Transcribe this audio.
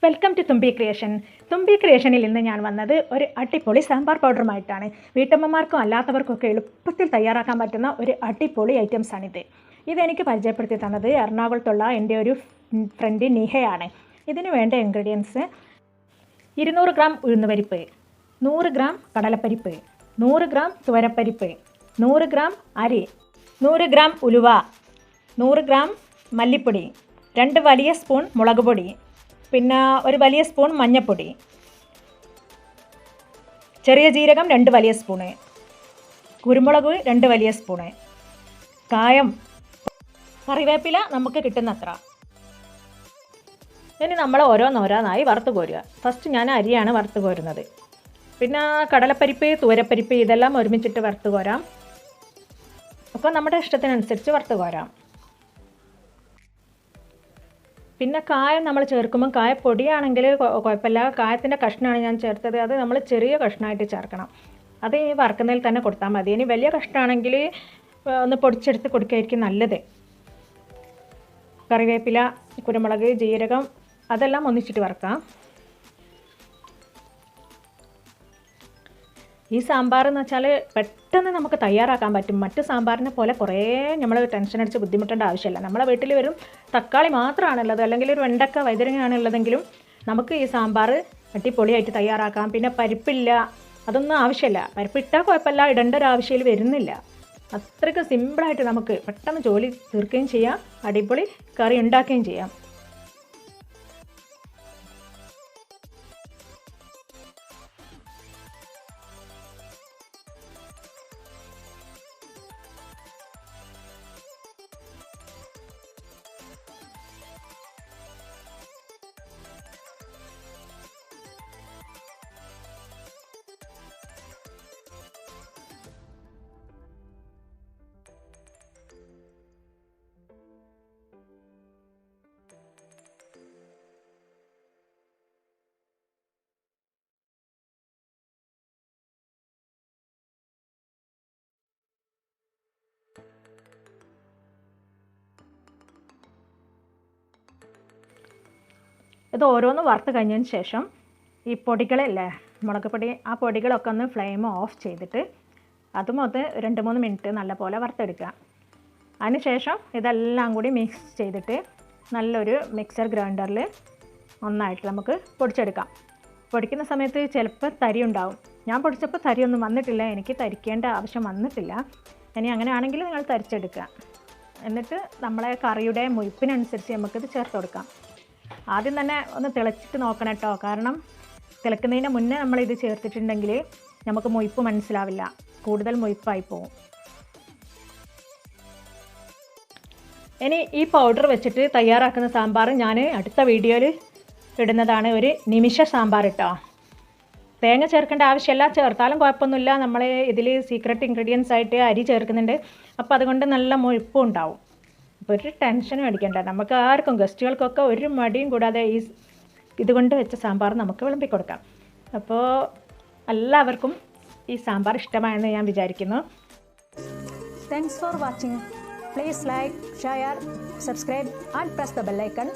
Welcome to തുമ്പി creation. തുമ്പി ക്രിയേഷനിൽ ഇന്ന് ഞാൻ വന്നത് ഒരു അടിപൊളി സാമ്പാർ പൗഡറുമായിട്ടാണ്. വീട്ടമ്മമാർക്കും അല്ലാത്തവർക്കൊക്കെ എളുപ്പത്തിൽ തയ്യാറാക്കാൻ പറ്റുന്ന ഒരു അടിപൊളി ഐറ്റംസാണിത്. ഇതെനിക്ക് പരിചയപ്പെടുത്തി തന്നത് എറണാകുളത്തുള്ള എൻ്റെ ഒരു ഫ്രണ്ട് നിഹയാണ്. ഇതിന് വേണ്ട ഇൻഗ്രീഡിയൻസ് 200 ഗ്രാം ഉഴുന്നുപരിപ്പ്, 100 ഗ്രാം കടലപ്പരിപ്പ്, 100 ഗ്രാം തുവരപ്പരിപ്പ്, 100 ഗ്രാം അരി, 100 ഗ്രാം ഉലുവ, 100 ഗ്രാം മല്ലിപ്പൊടി, 2 വലിയ സ്പൂൺ മുളക് പൊടി, പിന്നെ ഒരു വലിയ സ്പൂൺ മഞ്ഞൾപ്പൊടി, ചെറിയ ജീരകം 2 വലിയ സ്പൂണ്, കുരുമുളക് 2 വലിയ സ്പൂണ്, കായം, കറിവേപ്പില നമുക്ക് കിട്ടുന്നത്ര. ഇനി നമ്മൾ ഓരോന്നോരോന്നായി വറുത്ത് കോരുക. ഫസ്റ്റ് ഞാൻ അരിയാണ് വറുത്ത് കോരുന്നത്. പിന്നെ കടലപ്പരിപ്പ്, തുവരപ്പരിപ്പ് ഇതെല്ലാം ഒരുമിച്ചിട്ട് വറുത്ത് കോരാം. അപ്പോൾ നമ്മുടെ ഇഷ്ടത്തിനനുസരിച്ച് വറുത്ത് കോരാം. പിന്നെ കായം നമ്മൾ ചേർക്കുമ്പം കായപ്പൊടിയാണെങ്കിൽ കുഴപ്പമില്ല. കായത്തിൻ്റെ കഷ്ണമാണ് ഞാൻ ചേർത്തത്. അത് നമ്മൾ ചെറിയ കഷ്ണമായിട്ട് ചേർക്കണം. അത് ഈ വറുക്കുന്നതിൽ തന്നെ കൊടുത്താൽ മതി. ഇനി വലിയ കഷ്ണമാണെങ്കിൽ ഒന്ന് പൊടിച്ചെടുത്ത് കൊടുക്കുകയായിരിക്കും നല്ലത്. കറിവേപ്പില, കുരുമുളക്, ജീരകം അതെല്ലാം ഒന്നിച്ചിട്ട് വറുക്കാം. ഈ സാമ്പാർ എന്ന് വെച്ചാൽ പെട്ടെന്ന് നമുക്ക് തയ്യാറാക്കാൻ പറ്റും. മറ്റ് സാമ്പാറിനെ പോലെ കുറേ നമ്മൾ ടെൻഷൻ അടിച്ച് ബുദ്ധിമുട്ടേണ്ട ആവശ്യമില്ല. നമ്മളെ വീട്ടിൽ വരും തക്കാളി മാത്രമാണുള്ളത്, അല്ലെങ്കിൽ ഒരു വെണ്ടക്ക വഴുതനങ്ങയാണുള്ളതെങ്കിലും നമുക്ക് ഈ സാമ്പാർ അടിപൊളിയായിട്ട് തയ്യാറാക്കാം. പിന്നെ പരിപ്പില്ല, അതൊന്നും ആവശ്യമില്ല. പരിപ്പിട്ടാൽ കുഴപ്പമില്ല, ഇടേണ്ട ഒരു ആവശ്യം വരുന്നില്ല. അത്രയ്ക്ക് സിമ്പിളായിട്ട് നമുക്ക് പെട്ടെന്ന് ജോലി തീർക്കുകയും ചെയ്യാം, അടിപൊളി കറി ഉണ്ടാക്കുകയും ചെയ്യാം. ഇത് ഓരോന്ന് വറുത്ത് കഴിഞ്ഞതിന് ശേഷം ഈ പൊടികളല്ലേ, മുളക് പൊടി, ആ പൊടികളൊക്കെ ഒന്ന് ഫ്ലെയിം ഓഫ് ചെയ്തിട്ട് അതും അത് 2-3 മിനിറ്റ് നല്ലപോലെ വറുത്തെടുക്കുക. അതിനുശേഷം ഇതെല്ലാം കൂടി മിക്സ് ചെയ്തിട്ട് നല്ലൊരു മിക്സർ ഗ്രൈൻഡറിൽ ഒന്നായിട്ട് നമുക്ക് പൊടിച്ചെടുക്കാം. പൊടിക്കുന്ന സമയത്ത് ചിലപ്പോൾ തരി ഉണ്ടാവും. ഞാൻ പൊടിച്ചപ്പോൾ തരിയൊന്നും വന്നിട്ടില്ല, എനിക്ക് തരിക്കേണ്ട ആവശ്യം വന്നിട്ടില്ല. ഇനി അങ്ങനെയാണെങ്കിൽ നിങ്ങൾ തരിച്ചെടുക്കുക. എന്നിട്ട് നമ്മളെ കറിയുടെ മുഴുപ്പിനനുസരിച്ച് നമുക്കിത് ചേർത്ത് കൊടുക്കാം. ആദ്യം തന്നെ ഒന്ന് തിളച്ചിട്ട് നോക്കണം കേട്ടോ. കാരണം തിളക്കുന്നതിന് മുന്നേ നമ്മളിത് ചേർത്തിട്ടുണ്ടെങ്കിൽ നമുക്ക് മുഴുപ്പ് മനസ്സിലാവില്ല, കൂടുതൽ മുഴുപ്പായി പോകും. ഇനി ഈ പൗഡർ വെച്ചിട്ട് തയ്യാറാക്കുന്ന സാമ്പാർ ഞാൻ അടുത്ത വീഡിയോയിൽ ഇടുന്നതാണ്. ഒരു നിമിഷ സാമ്പാർ കേട്ടോ. തേങ്ങ ചേർക്കേണ്ട ആവശ്യമില്ല, ചേർത്താലും കുഴപ്പമൊന്നുമില്ല. നമ്മൾ ഇതിൽ സീക്രട്ട് ഇൻഗ്രീഡിയൻസ് ആയിട്ട് അരി ചേർക്കുന്നുണ്ട്. അപ്പോൾ അതുകൊണ്ട് നല്ല മുഴുപ്പും ഉണ്ടാവും. ഒരു ടെൻഷനും അടിക്കേണ്ട. നമുക്ക് ആർക്കും ഗസ്റ്റുകൾക്കൊക്കെ ഒരു മടിയും കൂടാതെ ഈ ഇതുകൊണ്ട് വെച്ച സാമ്പാർ നമുക്ക് വിളമ്പി കൊടുക്കാം. അപ്പോൾ എല്ലാവർക്കും ഈ സാമ്പാർ ഇഷ്ടമായെന്ന് ഞാൻ വിചാരിക്കുന്നു. Thanks for watching. Please like, share, subscribe and press the bell icon.